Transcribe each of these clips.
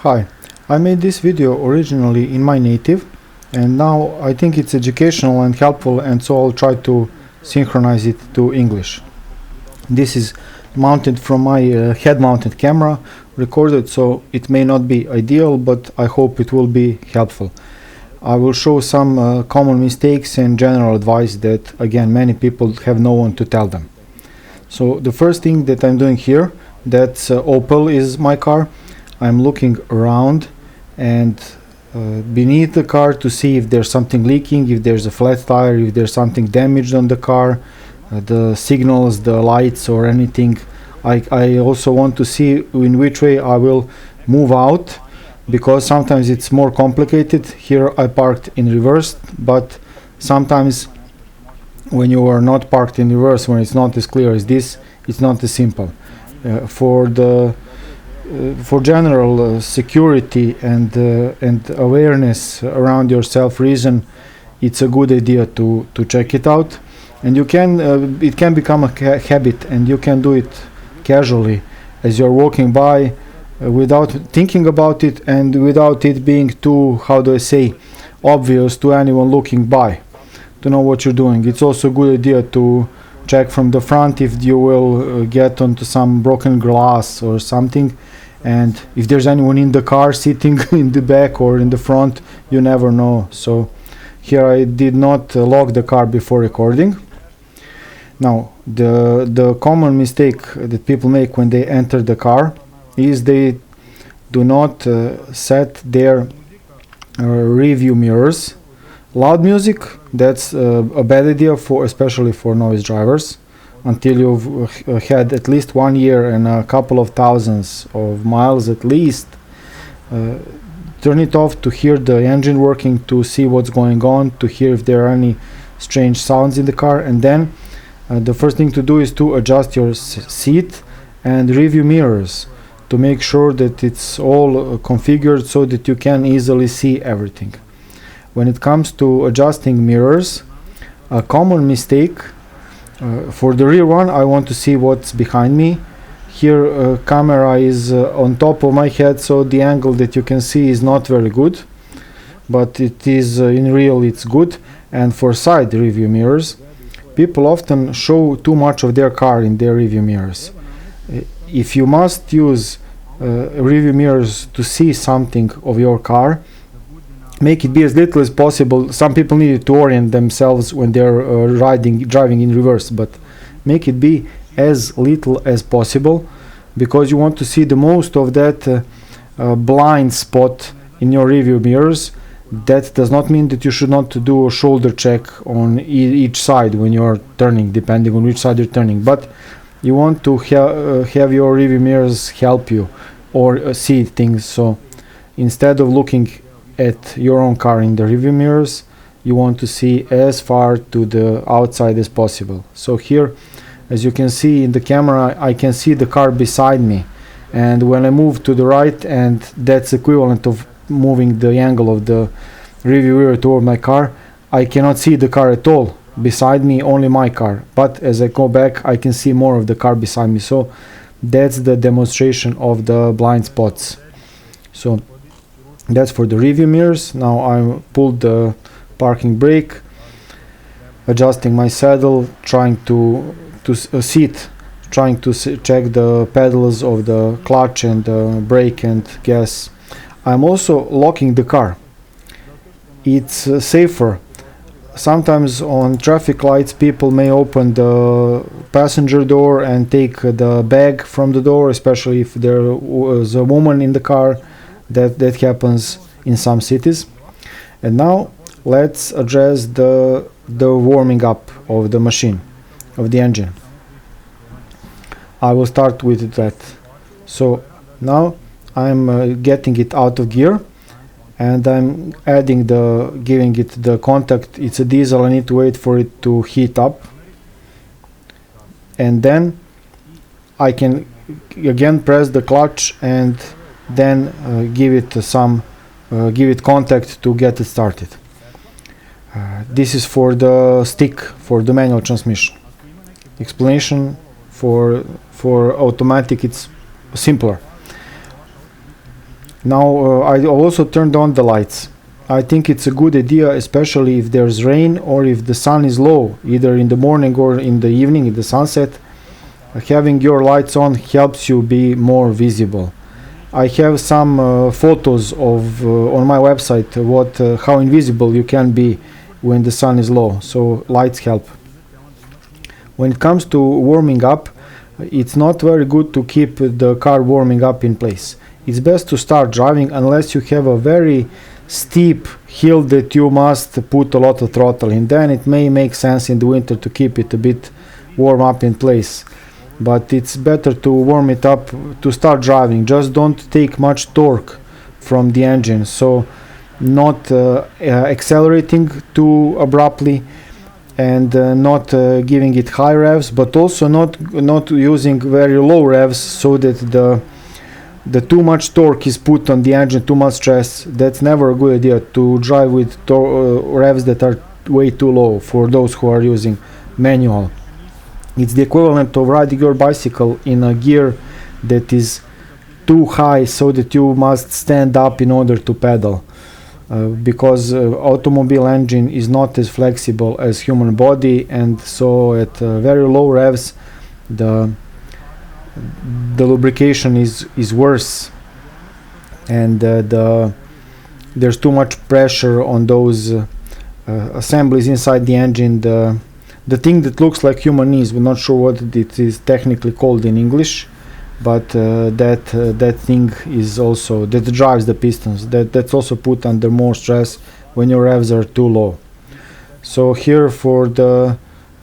Hi, I made this video originally in my native and now I think it's educational and helpful, and so I'll try to synchronize it to English. This is mounted from my head-mounted camera, recorded, so it may not be ideal, but I hope it will be helpful. I will show some common mistakes and general advice that, again, many people have no one to tell them. So the first thing that I'm doing here, that's Opel is my car. I'm looking around and beneath the car to see if there's something leaking, if there's a flat tire, if there's something damaged on the car, the signals, the lights or anything. I also want to see in which way I will move out, because sometimes it's more complicated. Here I parked in reverse, but sometimes when you are not parked in reverse, when it's not as clear as this, it's not as simple. For general security and awareness around yourself reason, it's a good idea to check it out. And you can it can become a habit, and you can do it casually as you're walking by, without thinking about it and without it being too, how do I say, obvious to anyone looking by, to know what you're doing. It's also a good idea to check from the front if you will get onto some broken glass or something, and if there's anyone in the car sitting in the back or in the front, you never know. So here I did not lock the car before recording. Now the common mistake that people make when they enter the car is they do not set their review mirrors. Loud music, that's a bad idea, especially for novice drivers, until you've had at least 1 year and a couple of thousands of miles at least. Turn it off to hear the engine working, to see what's going on, to hear if there are any strange sounds in the car. And then the first thing to do is to adjust your seat and review mirrors to make sure that it's all configured so that you can easily see everything. When it comes to adjusting mirrors, a common mistake, for the rear one, I want to see what's behind me. Here camera is on top of my head, so the angle that you can see is not very good, but it is in real it's good. And for side review mirrors, people often show too much of their car in their review mirrors. If you must use review mirrors to see something of your car, make it be as little as possible. Some people need to orient themselves when they're driving in reverse, but make it be as little as possible, because you want to see the most of that blind spot in your review mirrors. That does not mean that you should not do a shoulder check on each side when you're turning, depending on which side you're turning, but you want to have your review mirrors help you or see things. So instead of looking at your own car in the review mirrors, you want to see as far to the outside as possible. So here, as you can see in the camera, I can see the car beside me, and when I move to the right, and that's equivalent of moving the angle of the review mirror toward my car, I cannot see the car at all beside me, only my car. But as I go back, I can see more of the car beside me. So that's the demonstration of the blind spots. So that's for the review mirrors. Now I pulled the parking brake, adjusting my saddle, trying to seat, trying to check the pedals of the clutch and the brake and gas. I'm also locking the car. It's safer. Sometimes on traffic lights people may open the passenger door and take the bag from the door, especially if there was a woman in the car. That happens in some cities. And now let's address the warming up of the machine, of the engine. I will start with that. So now I'm getting it out of gear, and I'm giving it the contact. It's a diesel, I need to wait for it to heat up, and then I can again press the clutch and then give it contact to get it started. This is for the stick, for the manual transmission. Explanation for automatic, it's simpler. Now I also turned on the lights. I think it's a good idea, especially if there's rain or if the sun is low, either in the morning or in the evening, in the sunset. Having your lights on helps you be more visible. I have some photos of on my website how invisible you can be when the sun is low, so lights help. When it comes to warming up, it's not very good to keep the car warming up in place. It's best to start driving unless you have a very steep hill that you must put a lot of throttle in. Then it may make sense in the winter to keep it a bit warm up in place. But it's better to warm it up to start driving. Just don't take much torque from the engine, so not accelerating too abruptly, and not giving it high revs, but also not using very low revs, so that the too much torque is put on the engine, too much stress. That's never a good idea to drive with revs that are way too low for those who are using manual. It's the equivalent of riding your bicycle in a gear that is too high, so that you must stand up in order to pedal, because automobile engine is not as flexible as human body, and so at very low revs the lubrication is worse, and there's too much pressure on those assemblies inside the engine. The thing that looks like human knees, we're not sure what it is technically called in English, but that thing is also that drives the pistons. That's also put under more stress when your revs are too low. So here for the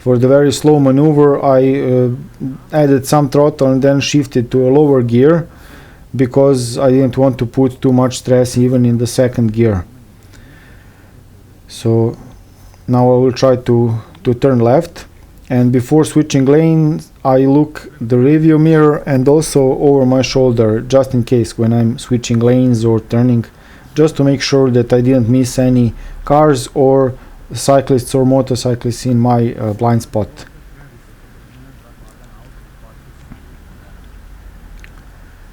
very slow maneuver, I added some throttle and then shifted to a lower gear, because I didn't want to put too much stress even in the second gear. So now I will try to turn left, and before switching lanes I look the rearview mirror and also over my shoulder, just in case when I'm switching lanes or turning, just to make sure that I didn't miss any cars or cyclists or motorcyclists in my blind spot.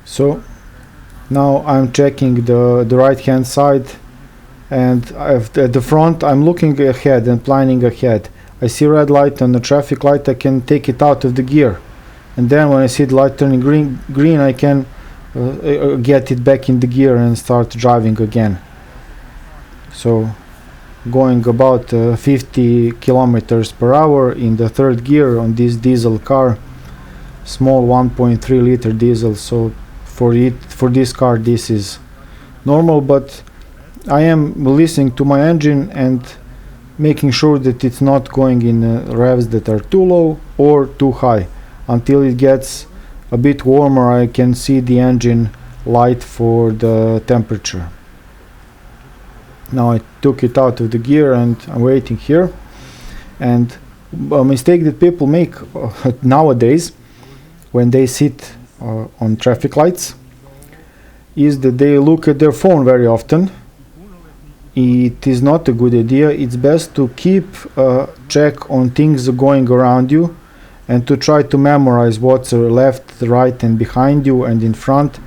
So now I'm checking the right hand side, and at the front I'm looking ahead and planning ahead. I see red light on the traffic light, I can take it out of the gear, and then when I see the light turning green I can get it back in the gear and start driving again. So going about 50 kilometers per hour in the third gear on this diesel car, small 1.3 liter diesel, so for this car this is normal, but I am listening to my engine and making sure that it's not going in revs that are too low or too high. Until it gets a bit warmer I can see the engine light for the temperature. Now I took it out of the gear and I'm waiting here, and a mistake that people make nowadays when they sit on traffic lights is that they look at their phone very often. It is not a good idea. It's best to keep check on things going around you and to try to memorize what's left, right and behind you and in front,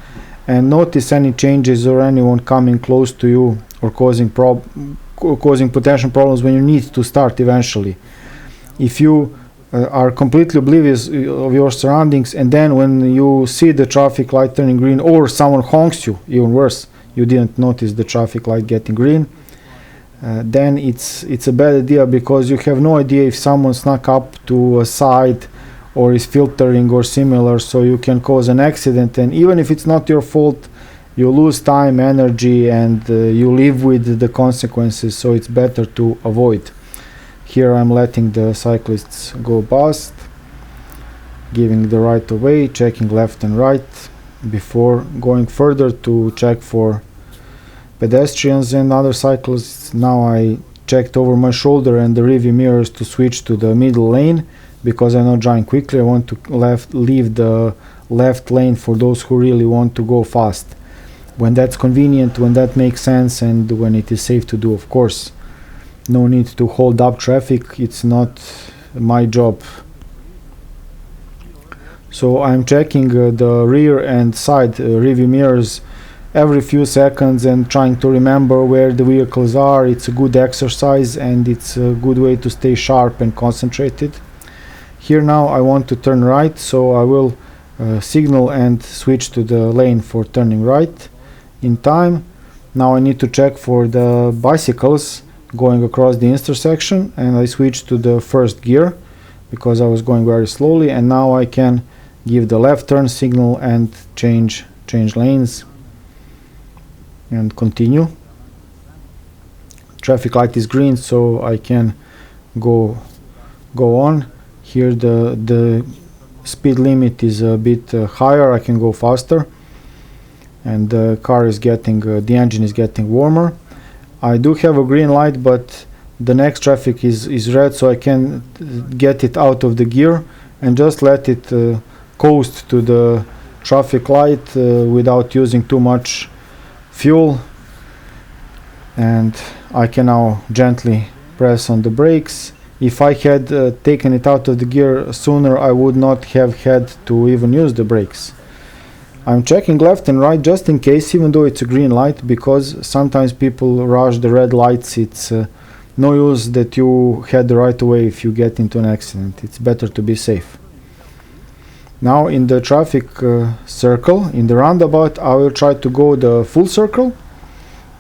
and notice any changes or anyone coming close to you or causing potential problems when you need to start eventually. If you are completely oblivious of your surroundings, and then when you see the traffic light turning green or someone honks you, even worse, you didn't notice the traffic light getting green, then it's a bad idea, because you have no idea if someone snuck up to a side or is filtering or similar, so you can cause an accident, and even if it's not your fault you lose time, energy, and you live with the consequences, so it's better to avoid. Here I'm letting the cyclists go past, giving the right of way, checking left and right before going further to check for pedestrians and other cyclists. Now I checked over my shoulder and the rearview mirrors to switch to the middle lane, because I'm not driving quickly. I want to leave the left lane for those who really want to go fast, when that's convenient, when that makes sense, and when it is safe to do, of course. No need to hold up traffic, it's not my job. So I'm checking the rear and side rearview mirrors every few seconds and trying to remember where the vehicles are. It's a good exercise and it's a good way to stay sharp and concentrated. Here now I want to turn right, so I will signal and switch to the lane for turning right in time. Now I need to check for the bicycles going across the intersection, and I switch to the first gear because I was going very slowly, and now I can give the left turn signal and change lanes and continue. Traffic light is green, so I can go on. Here the speed limit is a bit higher, I can go faster, and the car is getting the engine is getting warmer. I do have a green light, but the next traffic is red, so I can get it out of the gear and just let it coast to the traffic light without using too much fuel. And I can now gently press on the brakes. If I had taken it out of the gear sooner, I would not have had to even use the brakes. I'm checking left and right just in case, even though it's a green light, because sometimes people rush the red lights. It's no use that you head the right away if you get into an accident. It's better to be safe. Now in the traffic circle, in the roundabout, I will try to go the full circle,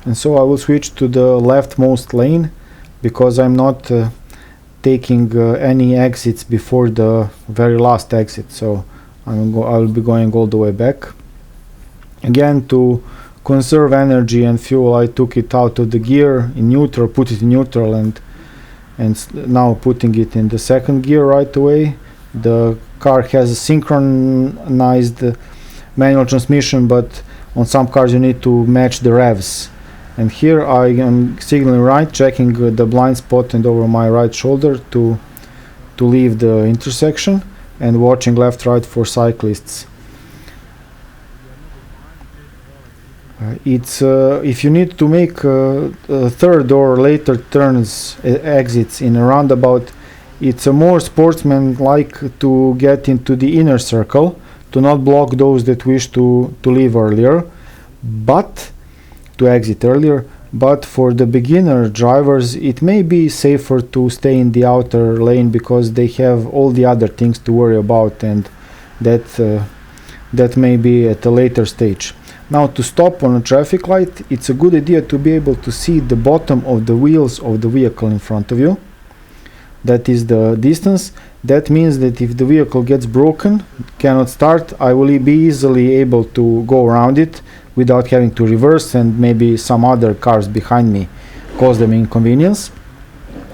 and so I will switch to the leftmost lane because I'm not taking any exits before the very last exit, so I will be going all the way back. Again, to conserve energy and fuel, I took it out of the gear in neutral, put it in neutral, and now putting it in the second gear right away. The car has a synchronized manual transmission, but on some cars you need to match the revs. And here I am signaling right, checking the blind spot and over my right shoulder to leave the intersection, and watching left right for cyclists. If you need to make third or later turns, exits in a roundabout, it's a more sportsman-like to get into the inner circle, to not block those that wish to leave earlier, but to exit earlier. But for the beginner drivers, it may be safer to stay in the outer lane because they have all the other things to worry about, and that may be at a later stage. Now, to stop on a traffic light, it's a good idea to be able to see the bottom of the wheels of the vehicle in front of you. That is the distance. That means that if the vehicle gets broken, cannot start, I will be easily able to go around it without having to reverse, and maybe some other cars behind me cause them inconvenience.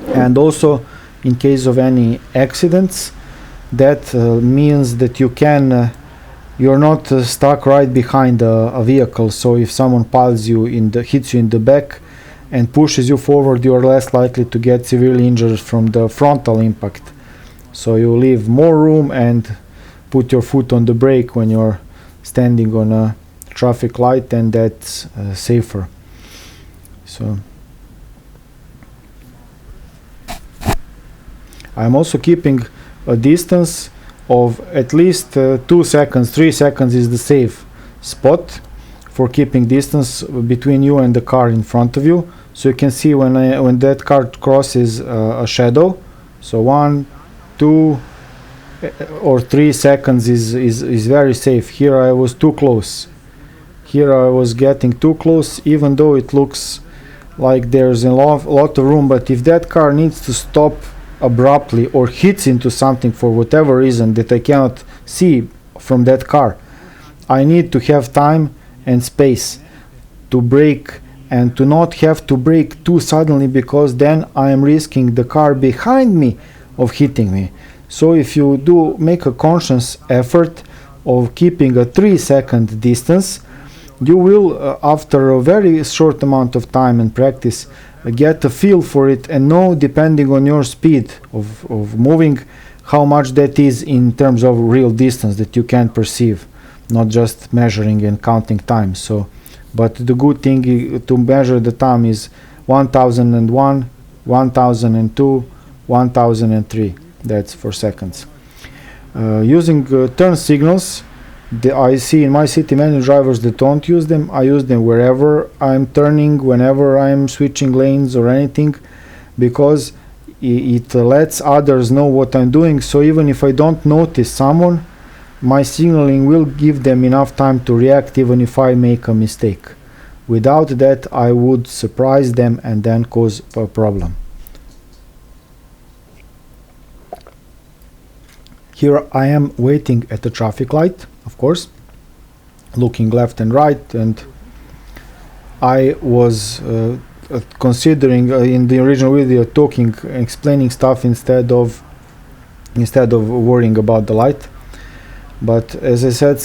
And also, in case of any accidents, that means that you're not stuck right behind a vehicle. So if someone piles you hits you in the back and pushes you forward, you are less likely to get severely injured from the frontal impact. So you leave more room and put your foot on the brake when you're standing on a traffic light, and that's safer. So I'm also keeping a distance of at least 2 seconds, 3 seconds is the safe spot for keeping distance between you and the car in front of you. So you can see when that car crosses a shadow, so 1, 2 or 3 seconds is very safe. Here I was too close. Here I was getting too close, even though it looks like there's a lot of room, but if that car needs to stop abruptly or hits into something for whatever reason that I cannot see from that car, I need to have time and space to brake, and to not have to brake too suddenly, because then I am risking the car behind me of hitting me. So if you do make a conscious effort of keeping a 3-second distance, you will, after a very short amount of time and practice, get a feel for it and know, depending on your speed of moving, how much that is in terms of real distance that you can perceive, not just measuring and counting time. So, but the good thing to measure the time is 1001, 1002, 1003. That's for seconds. Using turn signals, I see in my city many drivers that don't use them. I use them wherever I'm turning, whenever I'm switching lanes or anything, because it lets others know what I'm doing. So even if I don't notice someone, my signaling will give them enough time to react even if I make a mistake. Without that, I would surprise them and then cause a problem. Here I am waiting at the traffic light, of course, looking left and right, and I was considering in the original video explaining stuff instead of worrying about the light. But as I said,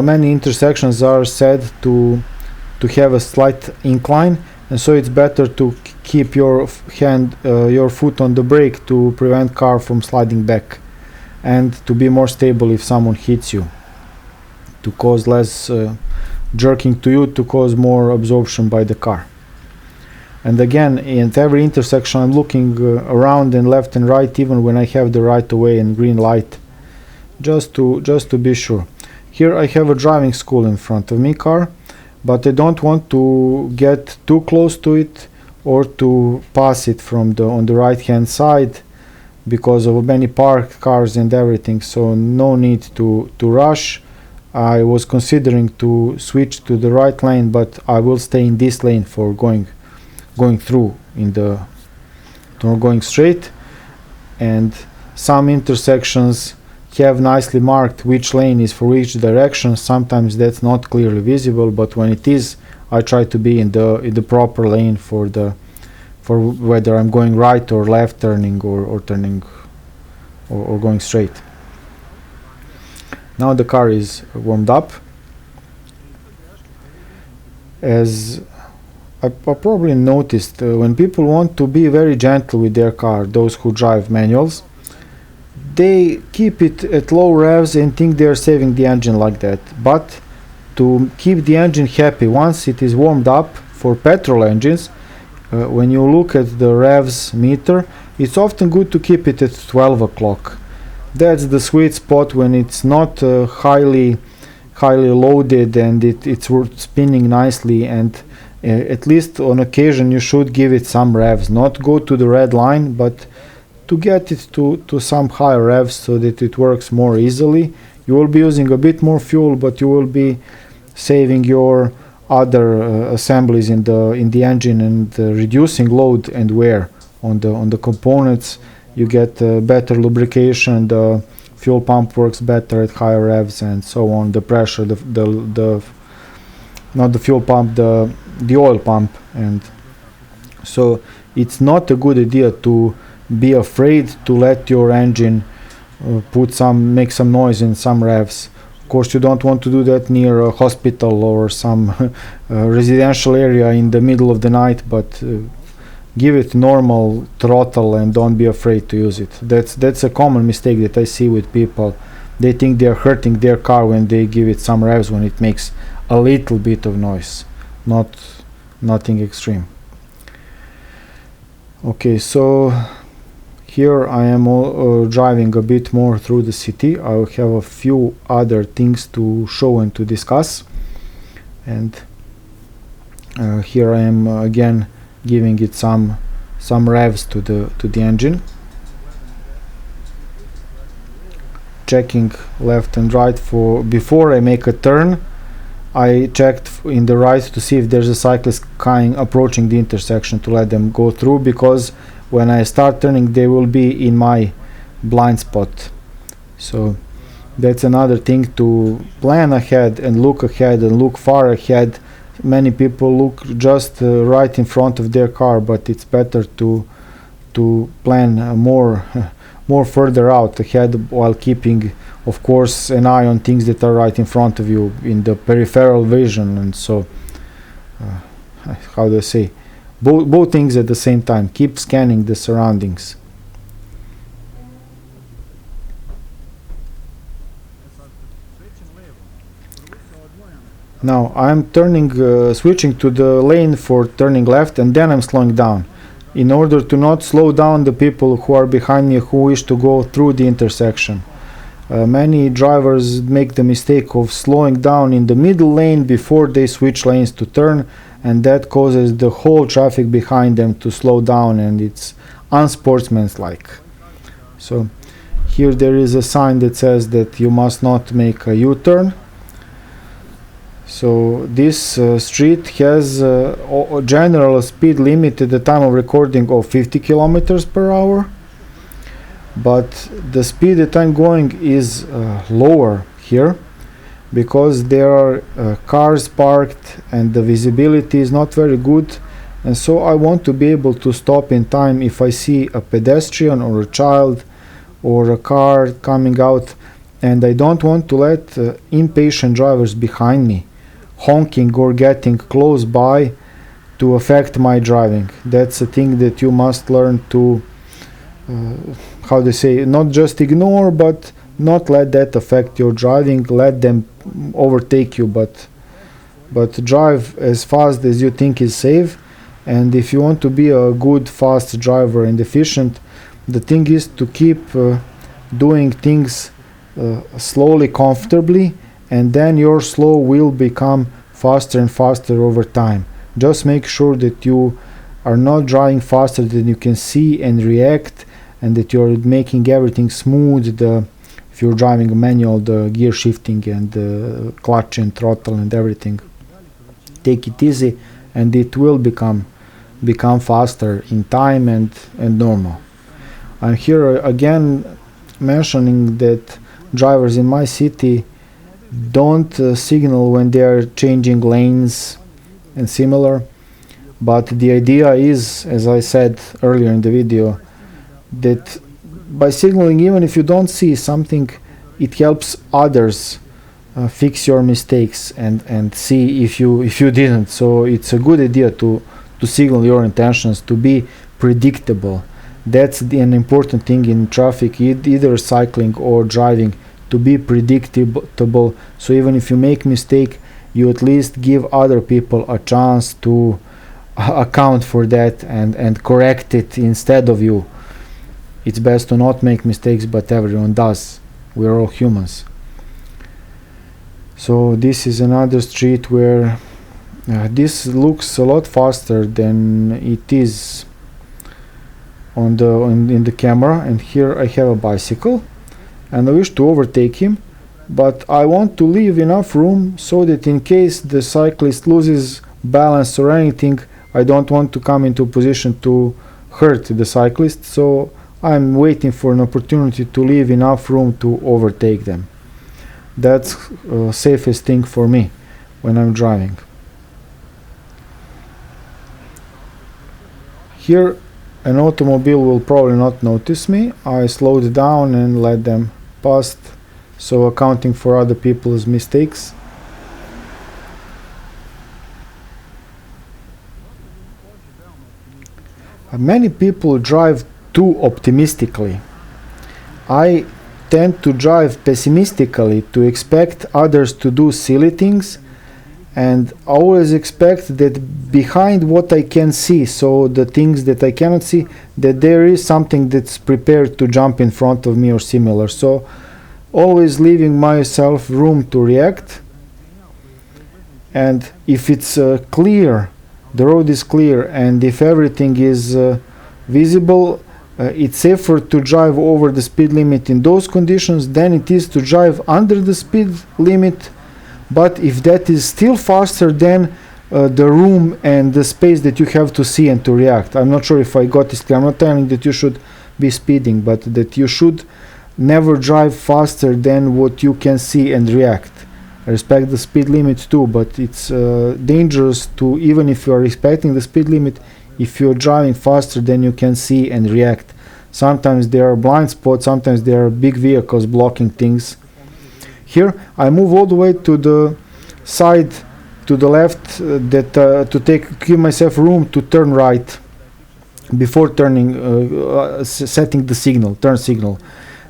many intersections are said to have a slight incline, and so it's better to keep your foot on the brake to prevent car from sliding back, and to be more stable if someone hits you, to cause less jerking to you, to cause more absorption by the car. And again, in every intersection I'm looking around and left and right, even when I have the right of way and green light, just to be sure. Here I have a driving school in front of me car, but I don't want to get too close to it or to pass it from on the right hand side because of many parked cars and everything, so no need to rush. I was considering to switch to the right lane, but I will stay in this lane for going through going straight. And some intersections have nicely marked which lane is for which direction. Sometimes that's not clearly visible, but when it is, I try to be in the proper lane for whether I'm going right or left turning or turning or going straight. Now the car is warmed up. As I probably noticed, when people want to be very gentle with their car, those who drive manuals, they keep it at low revs and think they are saving the engine like that. But to keep the engine happy once it is warmed up, for petrol engines, when you look at the revs meter, it's often good to keep it at 12 o'clock. That's the sweet spot when it's not highly loaded and it's spinning nicely, and at least on occasion you should give it some revs, not go to the red line, but to get it to some higher revs so that it works more easily. You will be using a bit more fuel, but you will be saving your other assemblies in the engine and reducing load and wear on the components. You get better lubrication, the fuel pump works better at higher revs, and so on. The pressure, not the fuel pump, the oil pump. And so it's not a good idea to be afraid to let your engine make some noise in some revs. Of course, you don't want to do that near a hospital or some residential area in the middle of the night, but give it normal throttle and don't be afraid to use it. That's a common mistake that I see with people. They think they're hurting their car when they give it some revs when it makes a little bit of noise, nothing extreme. Okay, so here I am driving a bit more through the city. I will have a few other things to show and to discuss, and here I am again giving it some revs to the engine, checking left and right. Before I make a turn, I checked in the right to see if there's a cyclist approaching the intersection, to let them go through, because when I start turning they will be in my blind spot. So that's another thing, to plan ahead and look far ahead. Many people look just right in front of their car, but it's better to plan more further out ahead, while keeping, of course, an eye on things that are right in front of you in the peripheral vision. And so how do I say, both things at the same time. Keep scanning the surroundings. Now I'm switching to the lane for turning left, and then I'm slowing down, in order to not slow down the people who are behind me who wish to go through the intersection. Many drivers make the mistake of slowing down in the middle lane before they switch lanes to turn, and that causes the whole traffic behind them to slow down, and it's unsportsmanlike. So here there is a sign that says that you must not make a U-turn. So this street has a general speed limit at the time of recording of 50 kilometers per hour, but the speed that I'm going is lower here because there are cars parked and the visibility is not very good, and so I want to be able to stop in time if I see a pedestrian or a child or a car coming out, and I don't want to let impatient drivers behind me honking or getting close by to affect my driving. That's a thing that you must learn to how they say, not just ignore, but not let that affect your driving. Let them overtake you, but drive as fast as you think is safe. And if you want to be a good fast driver and efficient, the thing is to keep doing things slowly, comfortably, and then your slow will become faster and faster over time. Just make sure that you are not driving faster than you can see and react, and that you're making everything smooth. If you're driving a manual, the gear shifting and the clutch and throttle and everything, take it easy, and it will become faster in time and normal. I'm here again mentioning that drivers in my city don't signal when they are changing lanes and similar, but the idea is, as I said earlier in the video, that by signaling, even if you don't see something, it helps others fix your mistakes and see if you didn't. So it's a good idea to signal your intentions, to be predictable. That's an important thing in traffic, either cycling or driving, to be predictable. So even if you make mistake, you at least give other people a chance to account for that and correct it instead of you. It's best to not make mistakes, but everyone does. We're all humans. So this is another street where this looks a lot faster than it is in the camera, and here I have a bicycle and I wish to overtake him, but I want to leave enough room so that in case the cyclist loses balance or anything, I don't want to come into a position to hurt the cyclist, so I'm waiting for an opportunity to leave enough room to overtake them. That's safest thing for me when I'm driving. Here an automobile will probably not notice me. I slowed down and let them pass, so accounting for other people's mistakes. Many people drive too optimistically. I tend to drive pessimistically, to expect others to do silly things, and always expect that behind what I can see, so the things that I cannot see, that there is something that's prepared to jump in front of me or similar. So always leaving myself room to react, and if it's clear, the road is clear, and if everything is visible, it's safer to drive over the speed limit in those conditions than it is to drive under the speed limit. But if that is still faster than the room and the space that you have to see and to react. I'm not sure if I got this clear. I'm not telling that you should be speeding, but that you should never drive faster than what you can see and react. I respect the speed limit too, but it's dangerous to, even if you are respecting the speed limit, if you're driving faster than you can see and react. Sometimes there are blind spots, sometimes there are big vehicles blocking things. Here I move all the way to the side to the left, to give myself room to turn right before turning, setting the signal, turn signal.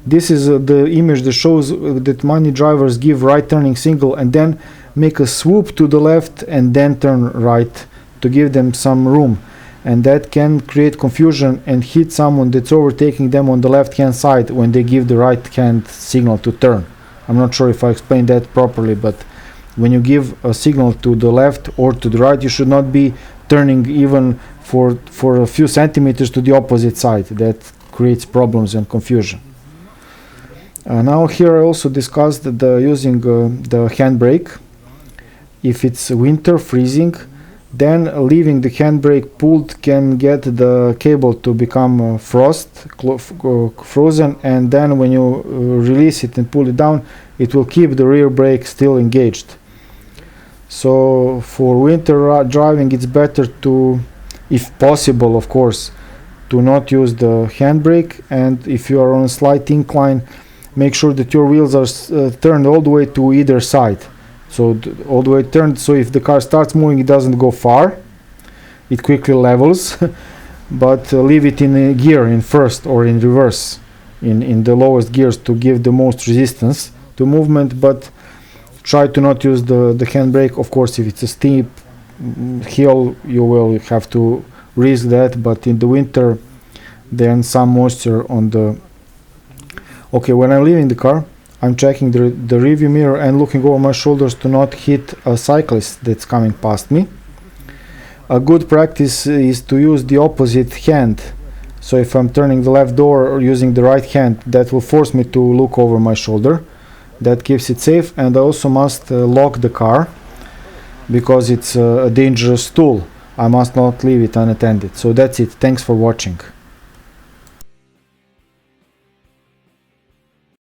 This is the image that shows that many drivers give right turning signal and then make a swoop to the left and then turn right to give them some room. and that can create confusion and hit someone that's overtaking them on the left hand side when they give the right hand signal to turn. I'm not sure if I explained that properly, but when you give a signal to the left or to the right, you should not be turning even for a few centimeters to the opposite side. That creates problems and confusion. Now here I also discussed using the handbrake. If it's winter, freezing, then leaving the handbrake pulled can get the cable to become frozen, and then when you release it and pull it down, it will keep the rear brake still engaged. So for winter driving, it's better to, if possible of course, to not use the handbrake, and if you are on a slight incline, make sure that your wheels are turned all the way to either side. So all the way turned, so if the car starts moving, it doesn't go far, it quickly levels. But leave it in a gear, in first or in reverse, in the lowest gears, to give the most resistance to movement. But try to not use the handbrake. Of course, if it's a steep hill, you will have to risk that, but in the winter, then some moisture on the... Okay, when I'm leaving the car, I'm checking the rearview mirror and looking over my shoulders to not hit a cyclist that's coming past me. A good practice is to use the opposite hand. So if I'm turning the left door or using the right hand, that will force me to look over my shoulder. That keeps it safe, and I also must lock the car, because it's a dangerous tool. I must not leave it unattended. So that's it. Thanks for watching.